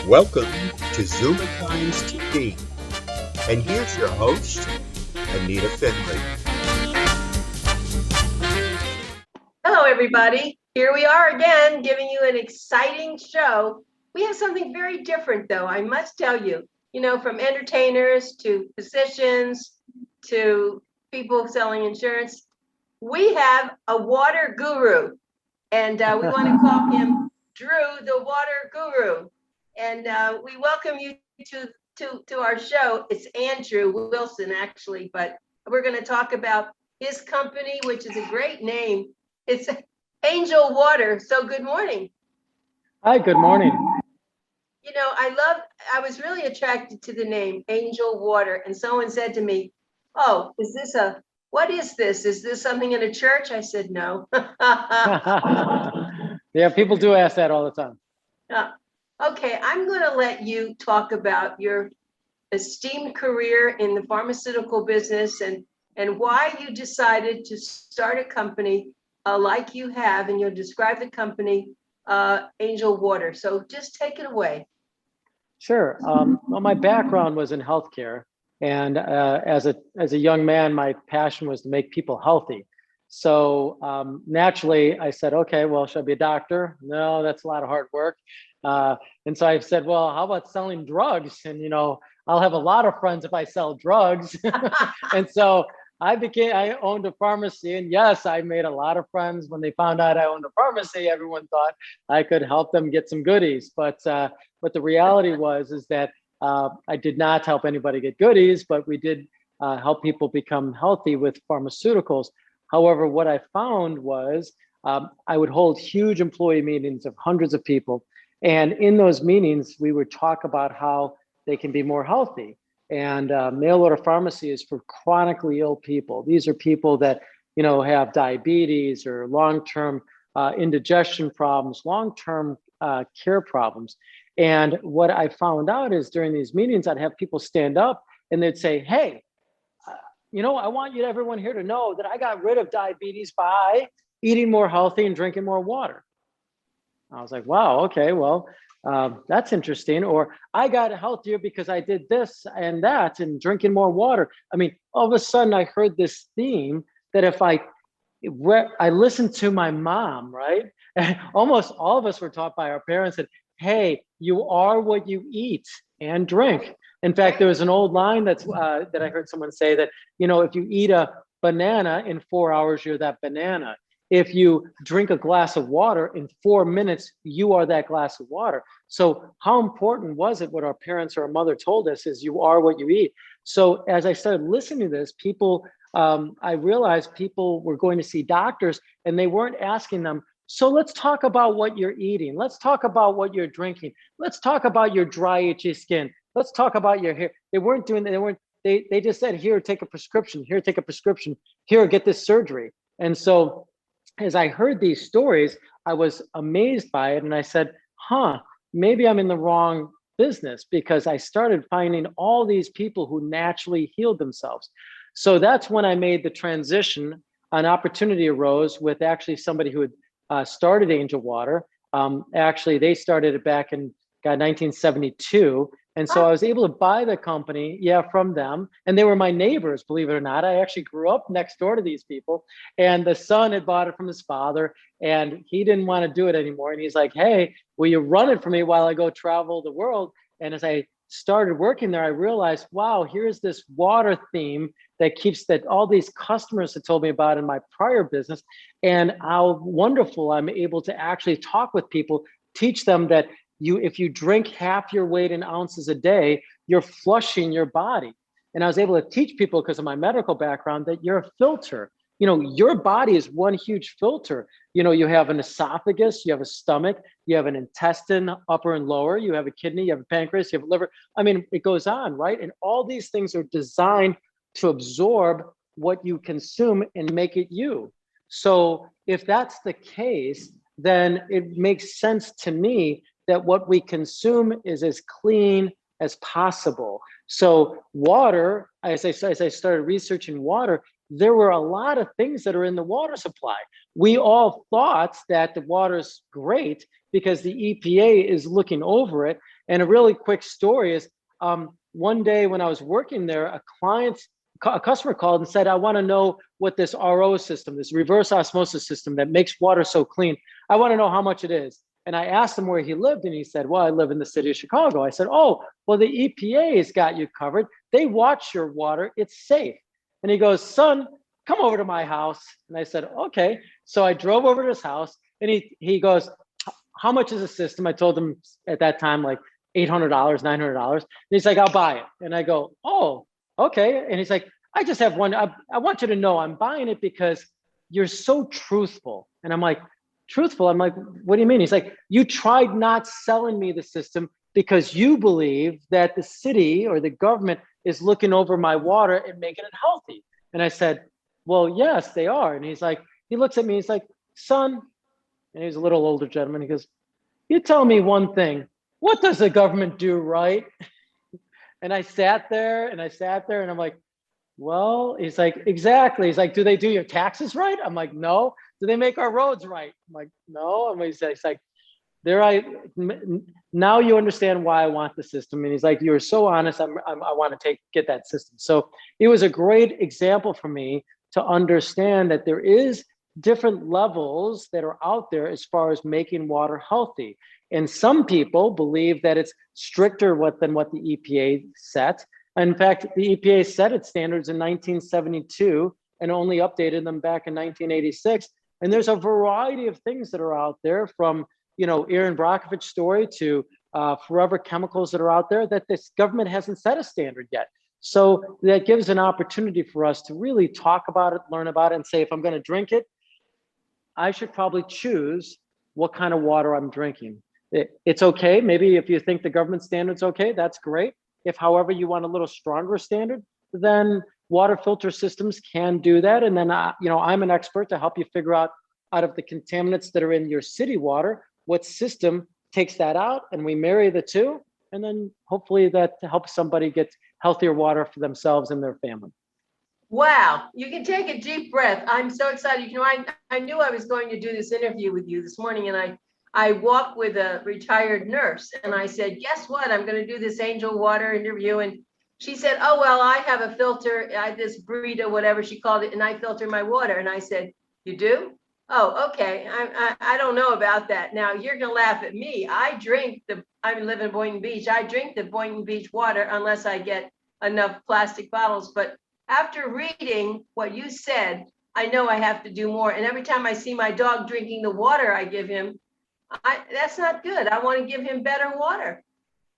Welcome to ZOOMERTIMES TV. And here's your host, Anita Finley. Hello, everybody. Here we are again, giving you an exciting show. We have something very different, though, I must tell you. You know, from entertainers to physicians to people selling insurance, we have a water guru. And we want to call him Drew, the water guru. And we welcome you to our show. It's Andrew Wilson, actually, but we're going to talk about his company, which is a great name. It's Angel Water. So good morning. Hi, good morning. You know, I was really attracted to the name Angel Water. And someone said to me, oh, what is this? Is this something in a church? I said, no. Yeah, people do ask that all the time. Okay, I'm going to let you talk about your esteemed career in the pharmaceutical business and why you decided to start a company like you have, and you'll describe the company, Angel Water. So just take it away. Sure. Well, my background was in healthcare, and as a young man, my passion was to make people healthy. So naturally, I said, okay, well, should I be a doctor? No, that's a lot of hard work. And so I said, well, how about selling drugs? And I'll have a lot of friends if I sell drugs. And so I owned a pharmacy, and yes, I made a lot of friends. When they found out I owned a pharmacy, everyone thought I could help them get some goodies. But the reality is that I did not help anybody get goodies, but we did help people become healthy with pharmaceuticals. However, what I found was I would hold huge employee meetings of hundreds of people. And in those meetings, we would talk about how they can be more healthy. And mail order pharmacy is for chronically ill people. These are people that have diabetes or long-term indigestion problems, long-term care problems. And what I found out is during these meetings, I'd have people stand up and they'd say, hey, I want everyone here to know that I got rid of diabetes by eating more healthy and drinking more water. I was like, wow, okay, well, that's interesting. Or I got healthier because I did this and that and drinking more water. I mean, all of a sudden I heard this theme that if I listened to my mom, right? Almost all of us were taught by our parents that, hey, you are what you eat and drink. In fact, there was an old line that I heard someone say that, if you eat a banana in 4 hours, you're that banana. If you drink a glass of water in 4 minutes, you are that glass of water. So how important was it what our parents or our mother told us is you are what you eat? So as I started listening to this, I realized people were going to see doctors and they weren't asking them, so let's talk about what you're eating. Let's talk about what you're drinking. Let's talk about your dry, itchy skin. Let's talk about your hair. They weren't doing that. They just said, here, take a prescription. Here, take a prescription. Here, get this surgery. And so as I heard these stories, I was amazed by it. And I said, maybe I'm in the wrong business, because I started finding all these people who naturally healed themselves. So that's when I made the transition. An opportunity arose with actually somebody who had started Angel Water. Actually, they started it back in 1972. And so I was able to buy the company, from them. And they were my neighbors, believe it or not. I actually grew up next door to these people. And the son had bought it from his father, and he didn't want to do it anymore. And he's like, hey, will you run it for me while I go travel the world? And as I started working there, I realized, wow, here's this water theme that keeps all these customers had told me about in my prior business, and how wonderful I'm able to actually talk with people, teach them that if you drink half your weight in ounces a day, you're flushing your body. And I was able to teach people, because of my medical background, that you're a filter. Your body is one huge filter. You have an esophagus, you have a stomach, you have an intestine, upper and lower, you have a kidney, you have a pancreas, you have a liver. I mean, it goes on, right? And all these things are designed to absorb what you consume and make it you. So if that's the case, then it makes sense to me that what we consume is as clean as possible. So water, as I started researching water, there were a lot of things that are in the water supply. We all thought that the water's great because the EPA is looking over it. And a really quick story is, one day when I was working there, a customer called and said, I want to know what this RO system, this reverse osmosis system that makes water so clean, I want to know how much it is. And I asked him where he lived, and he said, well, I live in the city of Chicago. I said, oh, well, the EPA has got you covered. They watch your water. It's safe. And he goes, son, come over to my house. And I said, okay. So I drove over to his house, and he goes, how much is the system? I told him at that time, like $800, $900. And he's like, I'll buy it. And I go, oh, okay. And he's like, I just have one. I want you to know I'm buying it because you're so truthful. And I'm like, truthful? I'm like, what do you mean? He's like, you tried not selling me the system because you believe that the city or the government is looking over my water and making it healthy. And I said, well, yes, they are. And he's like, he looks at me, he's like, son, and he's a little older gentleman. He goes, you tell me one thing, what does the government do, right? And I sat there and I'm like, well, he's like, exactly. He's like, do they do your taxes right? I'm like, no. Do they make our roads right? I'm like, no. And he's like, now you understand why I want the system. And he's like, you're so honest. I want to get that system. So it was a great example for me to understand that there is different levels that are out there as far as making water healthy. And some people believe that it's stricter than what the EPA set. In fact, the EPA set its standards in 1972 and only updated them back in 1986. And there's a variety of things that are out there, from Erin Brockovich's story to forever chemicals that are out there that this government hasn't set a standard yet. So that gives an opportunity for us to really talk about it, learn about it, and say, if I'm going to drink it, I should probably choose what kind of water I'm drinking. It's okay. Maybe if you think the government standard's okay, that's great. If, however, you want a little stronger standard, then water filter systems can do that. And then, I'm an expert to help you figure out of the contaminants that are in your city water, what system takes that out, and we marry the two. And then hopefully that helps somebody get healthier water for themselves and their family. Wow, you can take a deep breath. I'm so excited. I knew I was going to do this interview with you this morning, and I walked with a retired nurse, and I said, guess what? I'm going to do this angel water interview. And she said, oh, well, I have a filter, this Brita, whatever she called it, and I filter my water. And I said, you do? Oh, okay. I don't know about that. Now you're going to laugh at me. I live in Boynton Beach. I drink the Boynton Beach water unless I get enough plastic bottles. But after reading what you said, I know I have to do more. And every time I see my dog drinking the water I give him, that's not good. I want to give him better water.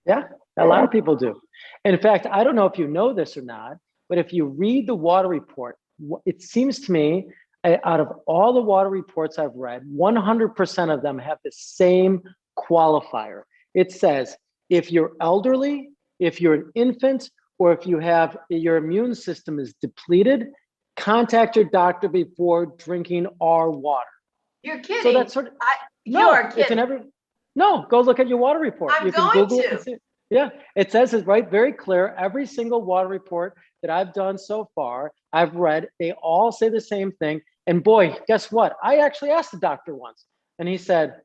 Yeah, a lot of people do. In fact, I don't know if you know this or not, but if you read the water report, it seems to me, out of all the water reports I've read, 100% of them have the same qualifier. It says, if you're elderly, if you're an infant, or if your immune system is depleted, contact your doctor before drinking our water. You're kidding. So that's sort of, you are kidding. No, go look at your water report. I'm going to. Yeah, it says it right, very clear. Every single water report that I've done so far, I've read, they all say the same thing. And boy, guess what? I actually asked the doctor once, and he said,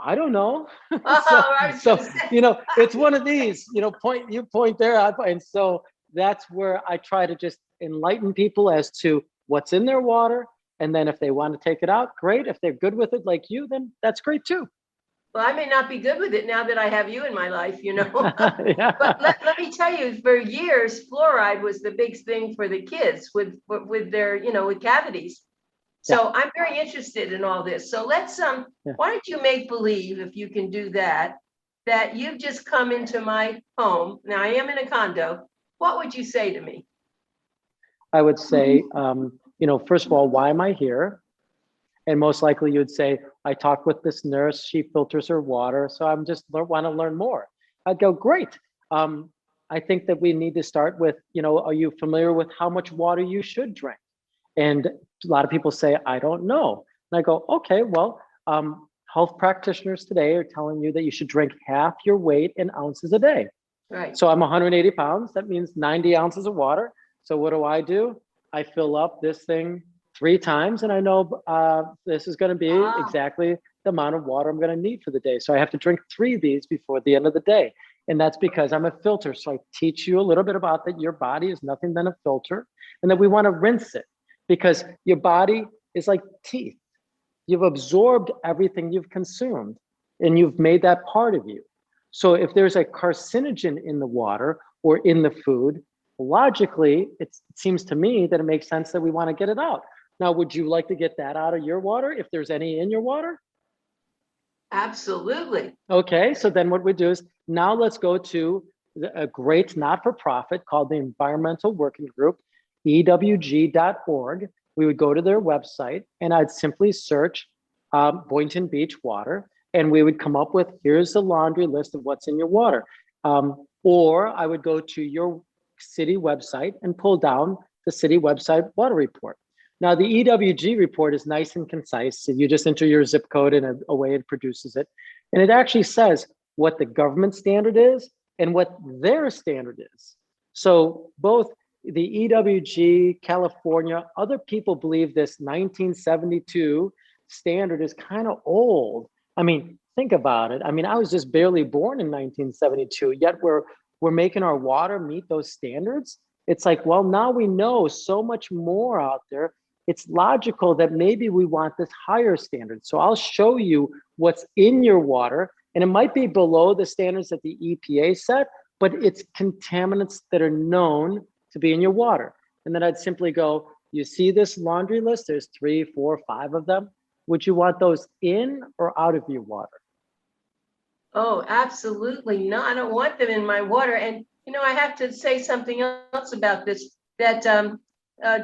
I don't know. So it's one of these, point there. And so that's where I try to just enlighten people as to what's in their water. And then if they want to take it out, great. If they're good with it like you, then that's great too. Well, I may not be good with it now that I have you in my life, Yeah. But let me tell you, for years, fluoride was the big thing for the kids with their, with cavities. So I'm very interested in all this. So let's, why don't you make believe, if you can do that you've just come into my home. Now I am in a condo. What would you say to me? I would say, first of all, why am I here? And most likely you would say, I talked with this nurse, she filters her water, so I'm just want to learn more. I'd go, great. I think that we need to start with, are you familiar with how much water you should drink? And a lot of people say, I don't know. And I go, okay, well, health practitioners today are telling you that you should drink half your weight in ounces a day. Right. So I'm 180 pounds. That means 90 ounces of water. So what do? I fill up this thing 3 times, and I know this is going to be exactly the amount of water I'm going to need for the day. So I have to drink 3 of these before the end of the day. And that's because I'm a filter. So I teach you a little bit about that your body is nothing but a filter, and that we want to rinse it because your body is like teeth. You've absorbed everything you've consumed and you've made that part of you. So if there's a carcinogen in the water or in the food, logically, it seems to me that it makes sense that we want to get it out. Now, would you like to get that out of your water if there's any in your water? Absolutely. Okay, so then what we do is now let's go to a great not-for-profit called the Environmental Working Group, ewg.org. We would go to their website and I'd simply search Boynton Beach water, and we would come up with, here's the laundry list of what's in your water. Or I would go to your city website and pull down the city website water report. Now, the EWG report is nice and concise. So you just enter your zip code and away it produces it. And it actually says what the government standard is and what their standard is. So both the EWG, California, other people believe this 1972 standard is kind of old. I mean, think about it. I mean, I was just barely born in 1972, yet we're making our water meet those standards. It's like, well, now we know so much more out there. It's logical that maybe we want this higher standard. So I'll show you what's in your water, and it might be below the standards that the EPA set, but it's contaminants that are known to be in your water. And then I'd simply go, you see this laundry list? There's 3, 4, 5 of them. Would you want those in or out of your water? Oh, absolutely not. I don't want them in my water. And, you know, I have to say something else about this, that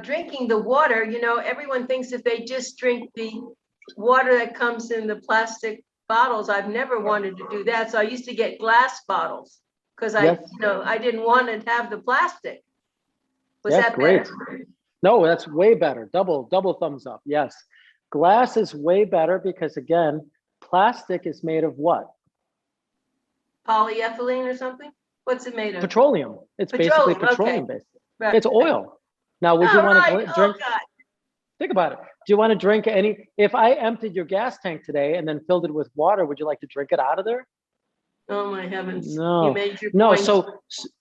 drinking the water, you know, everyone thinks if they just drink the water that comes in the plastic bottles. I've never wanted to do that. So I used to get glass bottles because I, Yes. you know, I didn't want to have the plastic. Was Yes, that great. better? No, that's way better. Double thumbs up. Yes. Glass is way better because, again, plastic is made of what? Polyethylene or something? What's it made of? Petroleum. It's basically Petroleum, petroleum okay. based. Right. It's oil. Now, would you Oh, want right. to Oh, drink? God. Think about it. Do you want to drink any? If I emptied your gas tank today and then filled it with water, would you like to drink it out of there? Oh, my heavens. No. You made your No, point.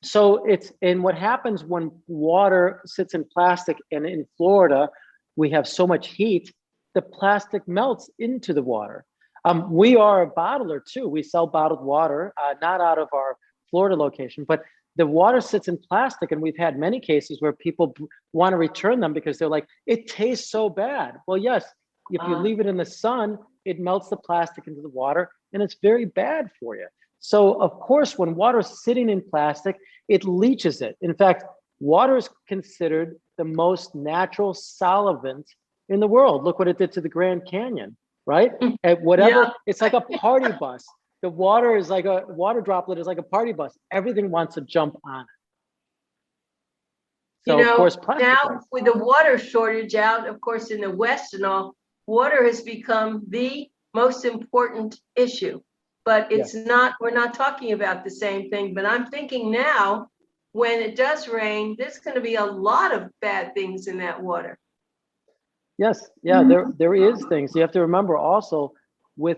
so it's, and what happens when water sits in plastic, and in Florida, we have so much heat, the plastic melts into the water. We are a bottler too. We sell bottled water, not out of our Florida location, but the water sits in plastic, and we've had many cases where people want to return them because they're like, it tastes so bad. Well, yes, if you leave it in the sun, it melts the plastic into the water, and it's very bad for you. So of course, when water is sitting in plastic, it leaches it. In fact, water is considered the most natural solvent in the world. Look what it did to the Grand Canyon, right? At whatever, Yeah. it's like a party bus. The water is like a water droplet is like a party bus. Everything wants to jump on it. So You know, of course, plastic now does. with the water shortage out, of course, in the West and all, water has become the most important issue. But it's not, we're not talking about the same thing. But I'm thinking now, when it does rain, there's going to be a lot of bad things in that water. Yes, yeah, there is things. You have to remember also with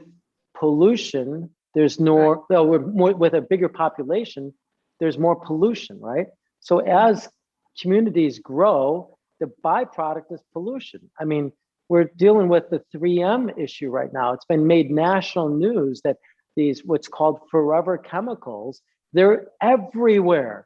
pollution, there's no, well, with a bigger population, there's more pollution, right? So as communities grow, the byproduct is pollution. I mean, we're dealing with the 3M issue right now. It's been made national news that these, what's called forever chemicals, they're everywhere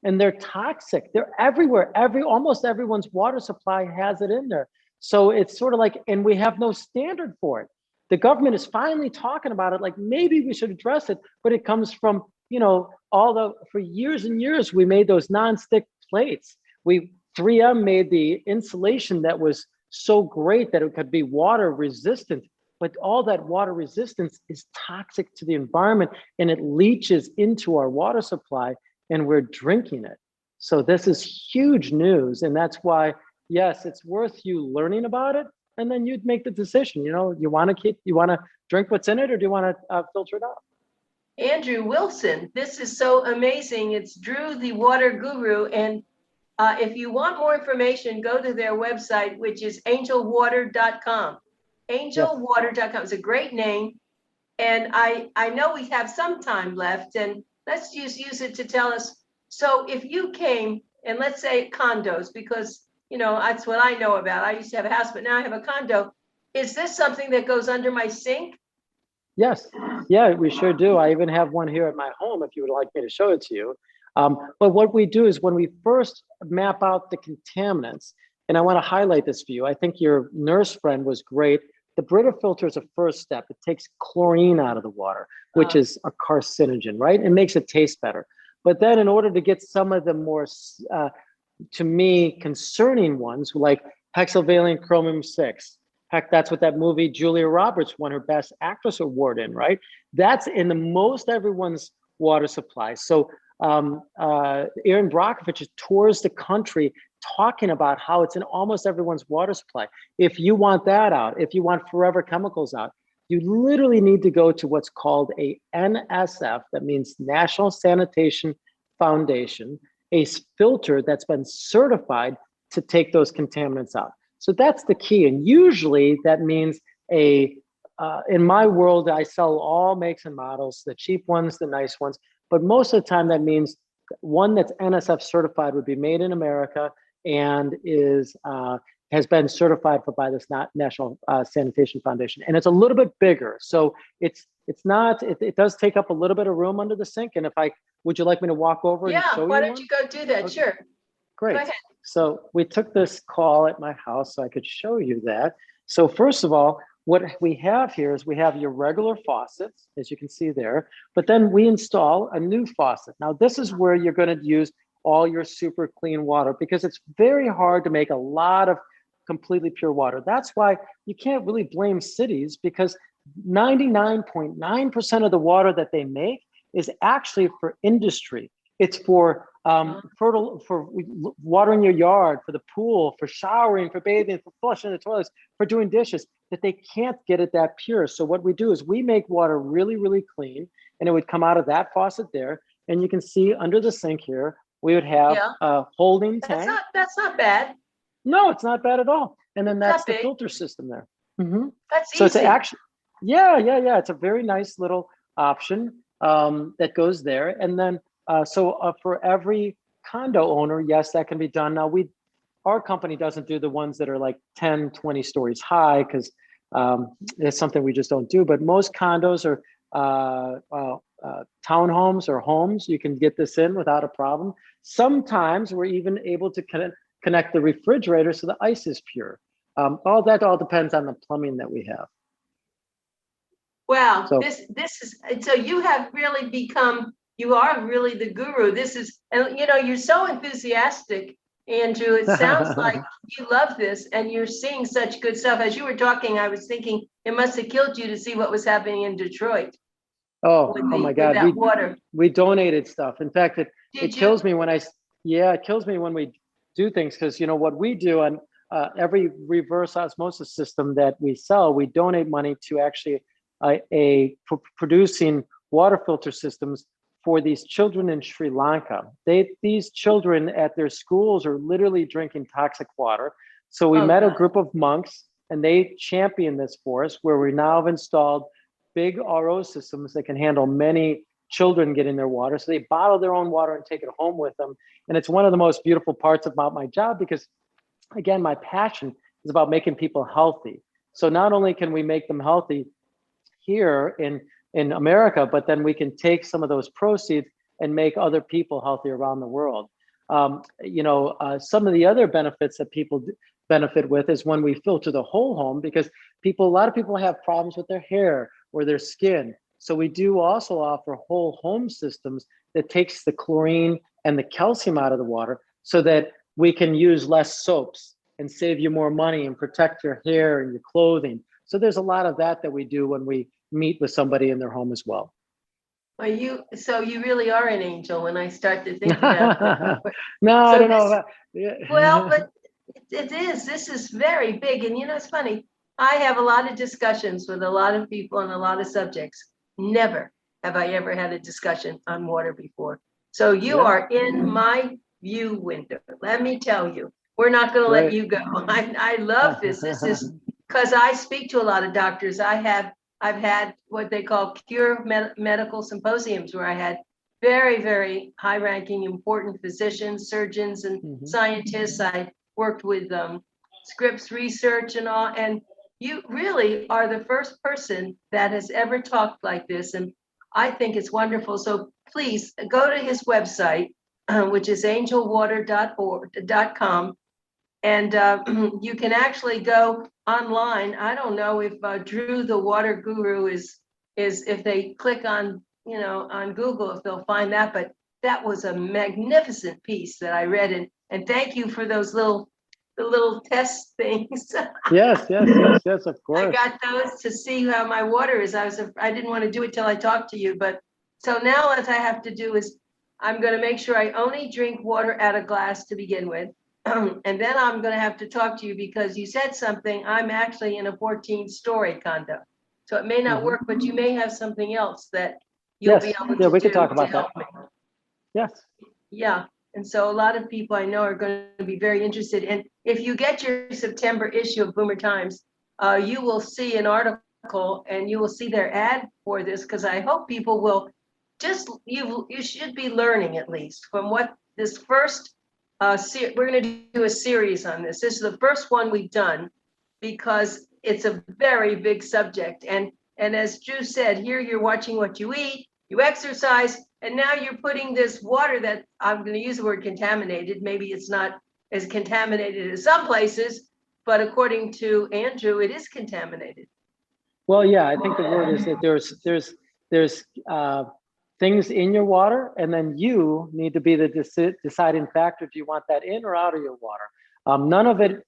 and they're toxic. They're everywhere. Almost everyone's water supply has it in there. So it's sort of like, and we have no standard for it. The government is finally talking about it, like maybe we should address it, but it comes from, you know, for years and years, we made those nonstick plates. 3M made the insulation that was so great that it could be water resistant, but all that water resistance is toxic to the environment and it leaches into our water supply and we're drinking it. So this is huge news. And that's why, yes, it's worth you learning about it. And then you'd make the decision, you know, you want to drink what's in it, or do you want to filter it out? Andrew Wilson, this is so amazing. It's Drew, the water guru. And if you want more information, go to their website, which is angelwater.com. angelwater.com. It's a great name. And I know we have some time left, and let's just use it to tell us. So if you came, and let's say condos, because that's what I know about. I used to have a house, but now I have a condo. Is this something that goes under my sink? Yes, yeah, we sure do. I even have one here at my home if you would like me to show it to you. But what we do is when we first map out the contaminants, and I want to highlight this for you. I think your nurse friend was great. The Brita filter is a first step. It takes chlorine out of the water, which is a carcinogen, right? It makes it taste better. But then in order to get some of the more, to me, concerning ones, like hexavalent chromium 6, heck, that's what that movie Julia Roberts won her Best Actress Award in, right? That's in the most everyone's water supply. So Erin Brockovich tours the country talking about how it's in almost everyone's water supply. If you want that out, if you want forever chemicals out, you literally need to go to what's called a NSF, that means National Sanitation Foundation, a filter that's been certified to take those contaminants out. So that's the key. And usually that means in my world, I sell all makes and models, the cheap ones, the nice ones, but most of the time that means one that's NSF certified would be made in America and has been certified by this National Sanitation Foundation. And it's a little bit bigger. So it does take up a little bit of room under the sink. And would you like me to walk over and show you? Why don't you go do that? Okay. Sure. Great. Go ahead. So we took this call at my house so I could show you that. So first of all, what we have here is we have your regular faucets, as you can see there, but then we install a new faucet. Now this is where you're going to use all your super clean water because it's very hard to make a lot of completely pure water. That's why you can't really blame cities because 99.9% of the water that they make is actually for industry. It's for for watering your yard, for the pool, for showering, for bathing, for flushing the toilets, for doing dishes, that they can't get it that pure. So what we do is we make water really, really clean, and it would come out of that faucet there. And you can see under the sink here, we would have a holding tank. That's not bad. No, it's not bad at all. And then that's the big filter system there. Mm-hmm. That's so easy. It's actually, yeah. It's a very nice little option that goes there. And then for every condo owner, yes, that can be done. Now our company doesn't do the ones that are like 10, 20 stories high because it's something we just don't do. But most condos or townhomes or homes, you can get this in without a problem. Sometimes we're even able to connect the refrigerator so the ice is pure. All depends on the plumbing that we have. Wow, this is, so you have really become, you are really the guru. This is, and you're so enthusiastic, Andrew. It sounds like you love this and you're seeing such good stuff. As you were talking, I was thinking it must have killed you to see what was happening in Detroit. Oh my God, we donated stuff. In fact, it kills me when it kills me when we do things because what we do on every reverse osmosis system that we sell, we donate money to actually producing water filter systems for these children in Sri Lanka. These children at their schools are literally drinking toxic water. So we met a group of monks and they championed this for us, where we now have installed big RO systems that can handle many children getting their water. So they bottle their own water and take it home with them. And it's one of the most beautiful parts about my job because, again, my passion is about making people healthy. So not only can we make them healthy here in America, but then we can take some of those proceeds and make other people healthy around the world. Some of the other benefits that people benefit with is when we filter the whole home, because a lot of people have problems with their hair or their skin. So we do also offer whole home systems that takes the chlorine and the calcium out of the water so that we can use less soaps and save you more money and protect your hair and your clothing. So there's a lot of that we do when we meet with somebody in their home as well. So you really are an angel when I start to think about it. No, I don't know. Well, but this is very big. And it's funny, I have a lot of discussions with a lot of people on a lot of subjects. Never have I ever had a discussion on water before. So you are in my view window. Let me tell you, we're not going to let you go. I love this. This is because I speak to a lot of doctors. I've had what they call medical symposiums where I had very, very high-ranking, important physicians, surgeons, and scientists. I worked with Scripps Research and all, and you really are the first person that has ever talked like this, and I think it's wonderful. So please go to his website, which is angelwater.com, and you can actually go online. I don't know if Drew, the water guru, is if they click on, on Google, if they'll find that. But that was a magnificent piece that I read, and thank you for those the little test things. Yes, of course. I got those to see how my water is. I didn't want to do it till I talked to you, but so now what I have to do is I'm going to make sure I only drink water out of glass to begin with. And then I'm going to have to talk to you because you said something. I'm actually in a 14-story condo, so it may not work, but you may have something else that you'll be able to do. Yeah, we could talk about that. Yes. Yeah. And so a lot of people I know are going to be very interested. And if you get your September issue of Boomer Times, you will see an article and you will see their ad for this, because I hope people will you should be learning at least from what this first we're going to do a series on this. This is the first one we've done because it's a very big subject. And as Drew said, here you're watching what you eat, you exercise, and now you're putting this water that I'm going to use the word contaminated. Maybe it's not as contaminated as some places, but according to Andrew, it is contaminated. Well, yeah, I think the word is that there's things in your water, and then you need to be the deciding factor if you want that in or out of your water. None of it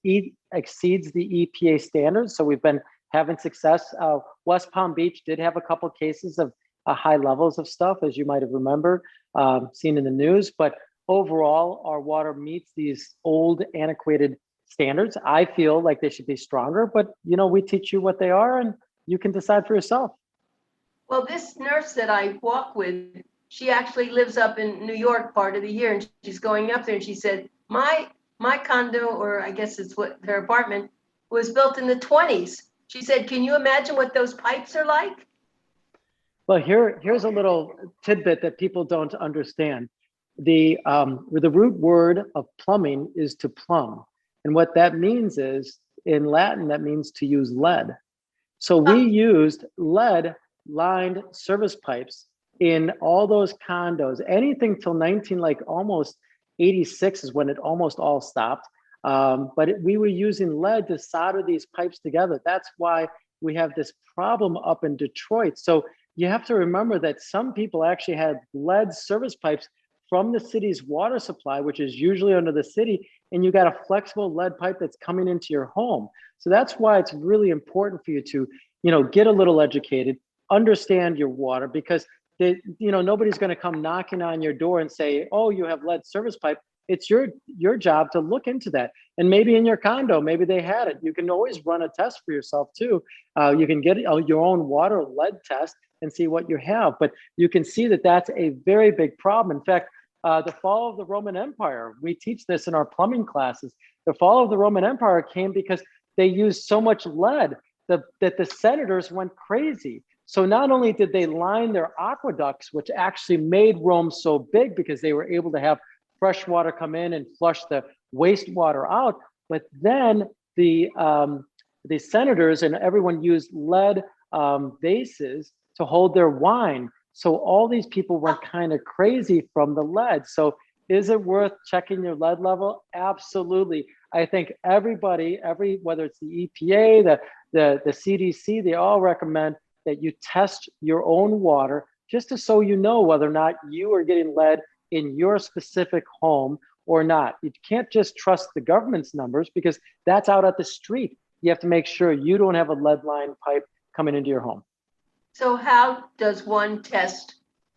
exceeds the EPA standards, so we've been having success. West Palm Beach did have a couple cases of high levels of stuff, as you might have remembered, seen in the news, but overall, our water meets these old, antiquated standards. I feel like they should be stronger, but we teach you what they are, and you can decide for yourself. Well, this nurse that I walk with, she actually lives up in New York part of the year, and she's going up there, and she said, my condo, or I guess it's what her apartment, was built in the 20s. She said, can you imagine what those pipes are like? Well, here's a little tidbit that people don't understand. The root word of plumbing is to plumb. And what that means is, in Latin, that means to use lead. So we used lead-lined service pipes in all those condos. Anything till almost 86 is when it almost all stopped. We were using lead to solder these pipes together. That's why we have this problem up in Detroit. So you have to remember that some people actually had lead service pipes from the city's water supply, which is usually under the city, and you got a flexible lead pipe that's coming into your home. So that's why it's really important for you to, get a little educated, understand your water, because nobody's going to come knocking on your door and say, oh, you have lead service pipe. It's your job to look into that. And maybe in your condo, maybe they had it. You can always run a test for yourself too. You can get your own water lead test and see what you have. But you can see that that's a very big problem. In fact, the fall of the Roman Empire, we teach this in our plumbing classes. The fall of the Roman Empire came because they used so much lead that the senators went crazy. So not only did they line their aqueducts, which actually made Rome so big because they were able to have fresh water come in and flush the wastewater out, but then the senators and everyone used lead vases to hold their wine. So all these people went kind of crazy from the lead. So is it worth checking your lead level? Absolutely. I think everybody, whether it's the EPA, the CDC, they all recommend that you test your own water just so you know whether or not you are getting lead in your specific home or not. You can't just trust the government's numbers because that's out at the street. You have to make sure you don't have a lead line pipe coming into your home. So how does one test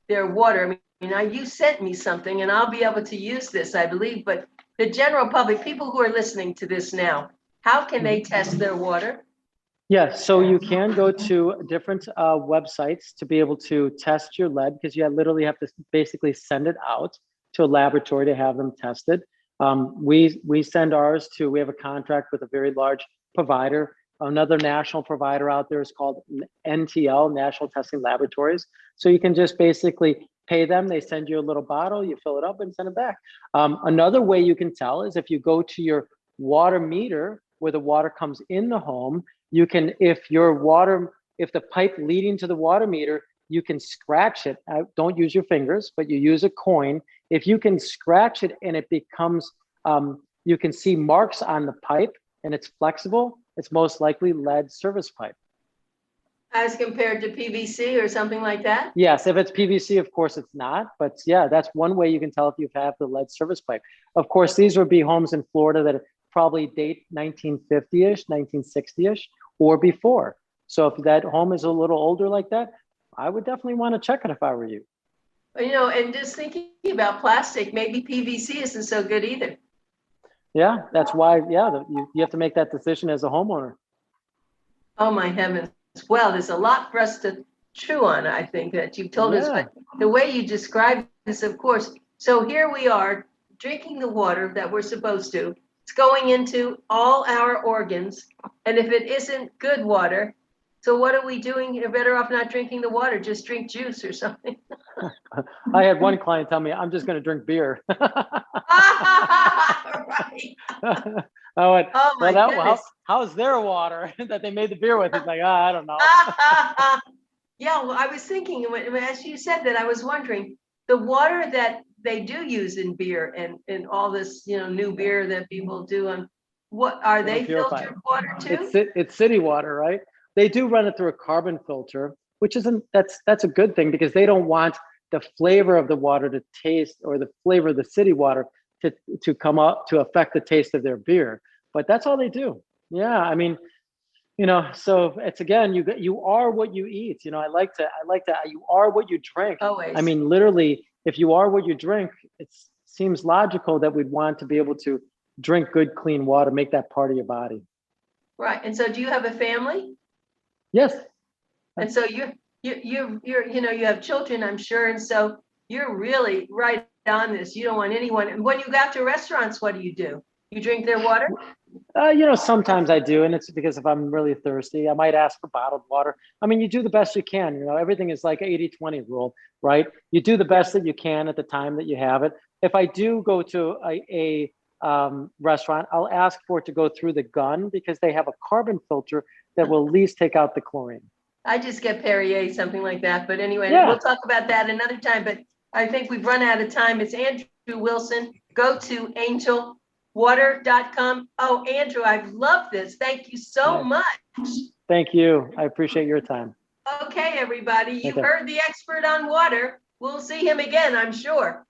their water? I mean, you sent me something and I'll be able to use this, I believe, but the general public, people who are listening to this now, how can they test their water? Yeah, so you can go to different websites to be able to test your lead, because you literally have to basically send it out to a laboratory to have them tested. We send ours we have a contract with a very large provider Another national provider out there is called NTL, National Testing Laboratories. So you can just basically pay them. They send you a little bottle, you fill it up and send it back. Another way you can tell is if you go to your water meter where the water comes in the home, you can, if the pipe leading to the water meter, you can scratch it. Don't use your fingers, but you use a coin. If you can scratch it and it becomes, you can see marks on the pipe and it's flexible, it's most likely lead service pipe. As compared to PVC or something like that? Yes, if it's PVC, of course it's not. But yeah, that's one way you can tell if you have the lead service pipe. Of course, these would be homes in Florida that probably date 1950-ish, 1960-ish, or before. So if that home is a little older like that, I would definitely want to check it if I were you. You know, and just thinking about plastic, maybe PVC isn't so good either. Yeah, that's why, yeah, you have to make that decision as a homeowner. Oh my heavens. Well, there's a lot for us to chew on, I think, that you've told us, but the way you describe this, of course. So here we are drinking the water that we're supposed to. It's going into all our organs. And if it isn't good water, so what are we doing? You're better off not drinking the water, just drink juice or something. I had one client tell me, I'm just going to drink beer. Right. I went, Oh my goodness. how's their water that they made the beer with? He's like, I don't know. Yeah, well, I was thinking, as you said that, I was wondering, the water that they do use in beer and all this, you know, new beer that people do, what are they filtered water too? It's city water, right? They do run it through a carbon filter, which that's a good thing because they don't want the flavor of the water to taste, or the flavor of the city water to come up to affect the taste of their beer. But that's all they do. Yeah, I mean, you know, so it's, again, you are what you eat. You know, I like to you are what you drink. Always. I mean, literally, if you are what you drink, it seems logical that we'd want to be able to drink good, clean water, make that part of your body. Right. And so do you have a family? Yes. And so you're you know, you have children, I'm sure. And so you're really right on this. You don't want anyone. And when you go out to restaurants, what do? You drink their water? You know, sometimes I do. And it's because if I'm really thirsty, I might ask for bottled water. I mean, you do the best you can. You know, everything is like 80-20 rule, right? You do the best that you can at the time that you have it. If I do go to a restaurant, I'll ask for it to go through the gun because they have a carbon filter that will at least take out the chlorine. I just get Perrier, something like that. But anyway, We'll talk about that another time. But I think we've run out of time. It's Andrew Wilson. Go to angelwater.com. Oh, Andrew, I've loved this. Thank you so much. Thank you. I appreciate your time. Okay, everybody. You've heard the expert on water. We'll see him again, I'm sure.